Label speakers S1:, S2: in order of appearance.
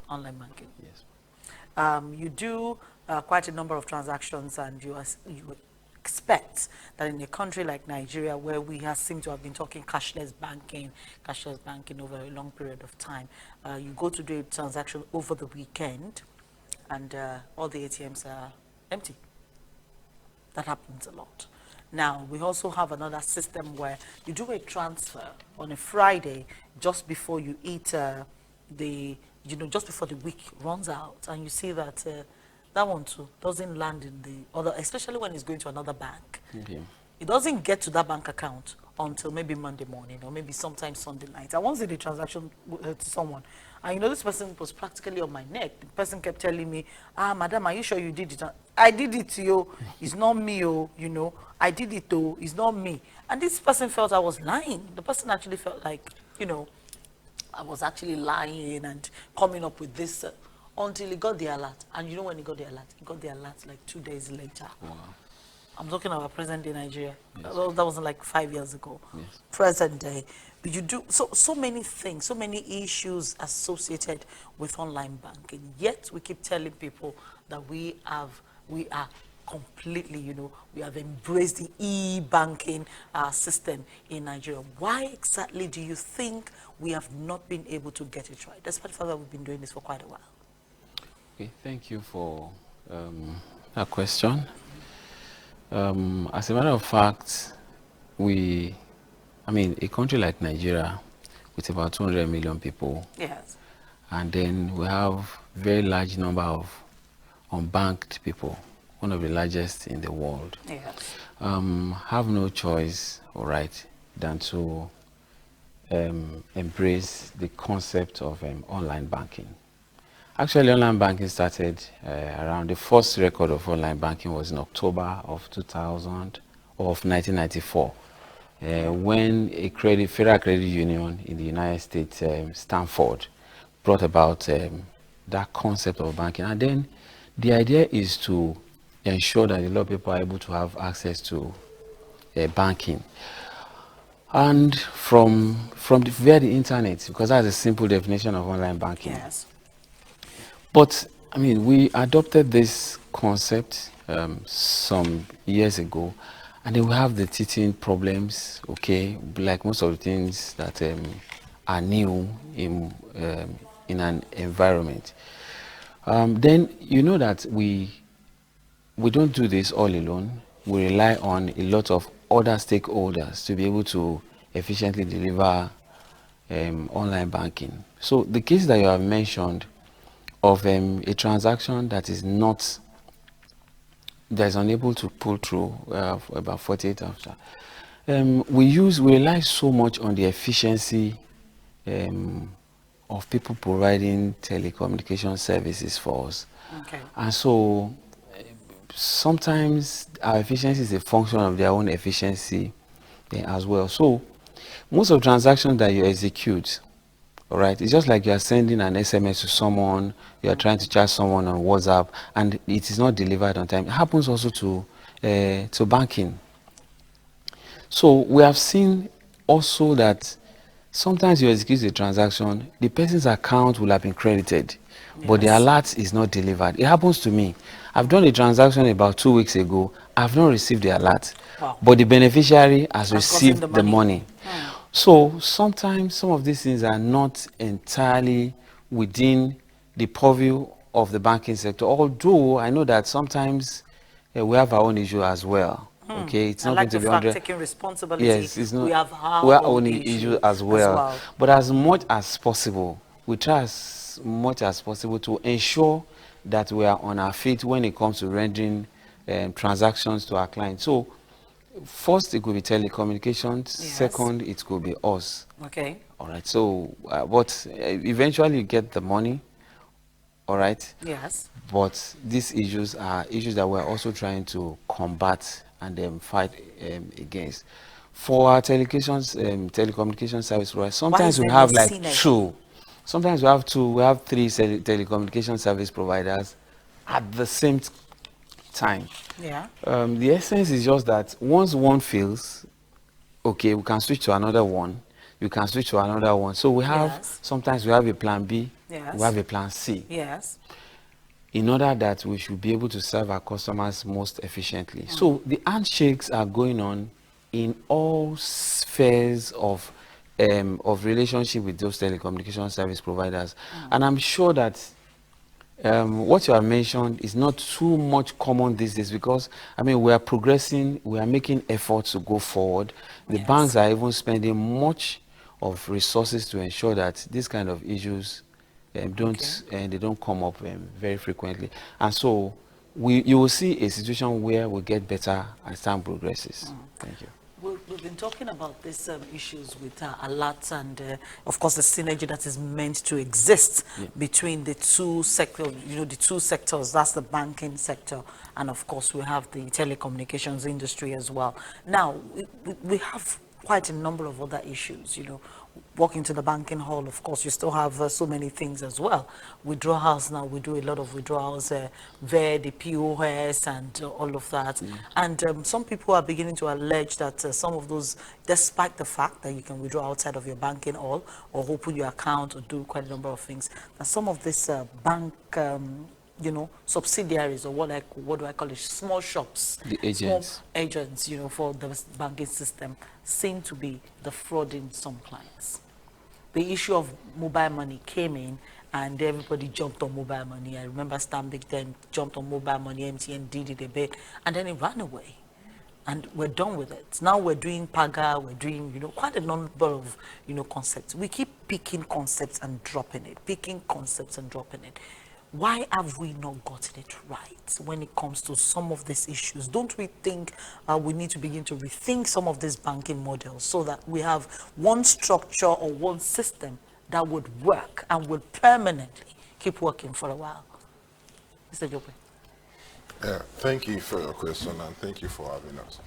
S1: Online banking.
S2: Yes.
S1: You do quite a number of transactions, and you expect that in a country like Nigeria, where we seem to have been talking cashless banking over a long period of time, you go to do a transaction over the weekend, and all the ATMs are empty. That happens a lot. Now, we also have another system where you do a transfer on a Friday just before you eat just before the week runs out, and you see that that one too doesn't land in the other, especially when it's going to another bank.
S2: Okay.
S1: It doesn't get to that bank account until maybe Monday morning or maybe sometimes Sunday night. I once did a transaction to someone, and this person was practically on my neck. The person kept telling me, madam, are you sure you did it? I did it to you. It's not me, I did it though. It's not me. And this person felt I was lying. The person actually felt like, I was actually lying and coming up with this until he got the alert. And when he got the alert? He got the alert like 2 days later.
S2: Wow.
S1: I'm talking about present day Nigeria.
S2: Yes.
S1: Well, that wasn't like 5 years ago.
S2: Yes.
S1: Present day. But you do so many things, so many issues associated with online banking. Yet we keep telling people that we are completely, we have embraced the e-banking system in Nigeria. Why exactly do you think we have not been able to get it right, despite the fact that we've been doing this for quite a while?
S2: Okay, thank you for that question. As a matter of fact, a country like Nigeria with about 200 million people,
S1: yes,
S2: and then we have very large number of unbanked people, one of the largest in the world.
S1: yes,
S2: have no choice, all right, than to embrace the concept of online banking. Actually, online banking started around, the first record of online banking was in October of 1994, when a federal credit union in the United States, Stanford, brought about that concept of banking. And then the idea is to ensure that a lot of people are able to have access to banking. And from via the internet, because that's a simple definition of online banking.
S1: yes.
S2: But we adopted this concept some years ago, and then we have the teething problems, okay, like most of the things that are new in an environment. Then that we don't do this all alone. We rely on a lot of other stakeholders to be able to efficiently deliver online banking. So the case that you have mentioned of a transaction that is unable to pull through for about 48 hours. We rely so much on the efficiency of people providing telecommunication services for us.
S1: Okay.
S2: And so sometimes our efficiency is a function of their own efficiency as well. So most of the transactions that you execute, all right, it's just like you are sending an SMS to someone, you are trying to chat someone on WhatsApp, and it is not delivered on time. It happens also to banking. So we have seen also that sometimes you execute a transaction, the person's account will have been credited, but the alert is not delivered. It happens to me. I've done a transaction about 2 weeks ago. I've not received the alert, but the beneficiary has received the money. So sometimes some of these things are not entirely within the purview of the banking sector, although I know that sometimes we have our own issue as well. Okay, it's not going to be 100.
S1: Taking responsibility.
S2: Yes, it's not.
S1: We have
S2: our own issue as well. But as much as possible, we try as much as possible to ensure that we are on our feet when it comes to rendering transactions to our clients. So first, it could be telecommunications. Yes. Second, it could be us.
S1: Okay.
S2: All right. So, but eventually you get the money. All right.
S1: Yes.
S2: But these issues are issues that we're also trying to combat and then fight against. For our telecommunication service providers, sometimes we have like two. Sometimes we have two. We have three telecommunication service providers at the same time.
S1: Yeah.
S2: The essence is just that once one fails, okay, we can switch to another one. You can switch to another one. So we have sometimes we have a plan B,
S1: Yes.
S2: We have a plan C.
S1: Yes.
S2: In order that we should be able to serve our customers most efficiently. So the handshakes are going on in all spheres of relationship with those telecommunication service providers. And I'm sure that what you have mentioned is not too much common these days, because I mean we are progressing, we are making efforts to go forward. The
S1: Yes.
S2: banks are even spending much of resources to ensure that these kind of issues they don't come up very frequently. And so you will see a situation where we get better as time progresses. Thank you.
S1: We've been talking about these issues with alerts and, of course, the synergy that is meant to exist between the two sectors, the two sectors, that's the banking sector, and of course, we have the telecommunications industry as well. Now, we have quite a number of other issues, walk into the banking hall, of course, you still have so many things as well. Withdrawals now, we do a lot of withdrawals via the POS and all of that. And some people are beginning to allege that some of those, despite the fact that you can withdraw outside of your banking hall or open your account or do quite a number of things, that some of this bank subsidiaries, or what do I call it, small shops,
S2: The agents.
S1: small agents, for the banking system, seem to be defrauding some clients. The issue of mobile money came in and everybody jumped on mobile money. I remember Stanbic then jumped on mobile money, MTN did it a bit, and then it ran away. And we're done with it. Now we're doing Paga, we're doing, quite a number of, concepts. We keep picking concepts and dropping it, picking concepts and dropping it. Why have we not gotten it right when it comes to some of these issues? Don't we think we need to begin to rethink some of these banking models so that we have one structure or one system that would work and would permanently keep working for a while? Mr. Jope.
S3: Thank you for your question, and thank you for having us.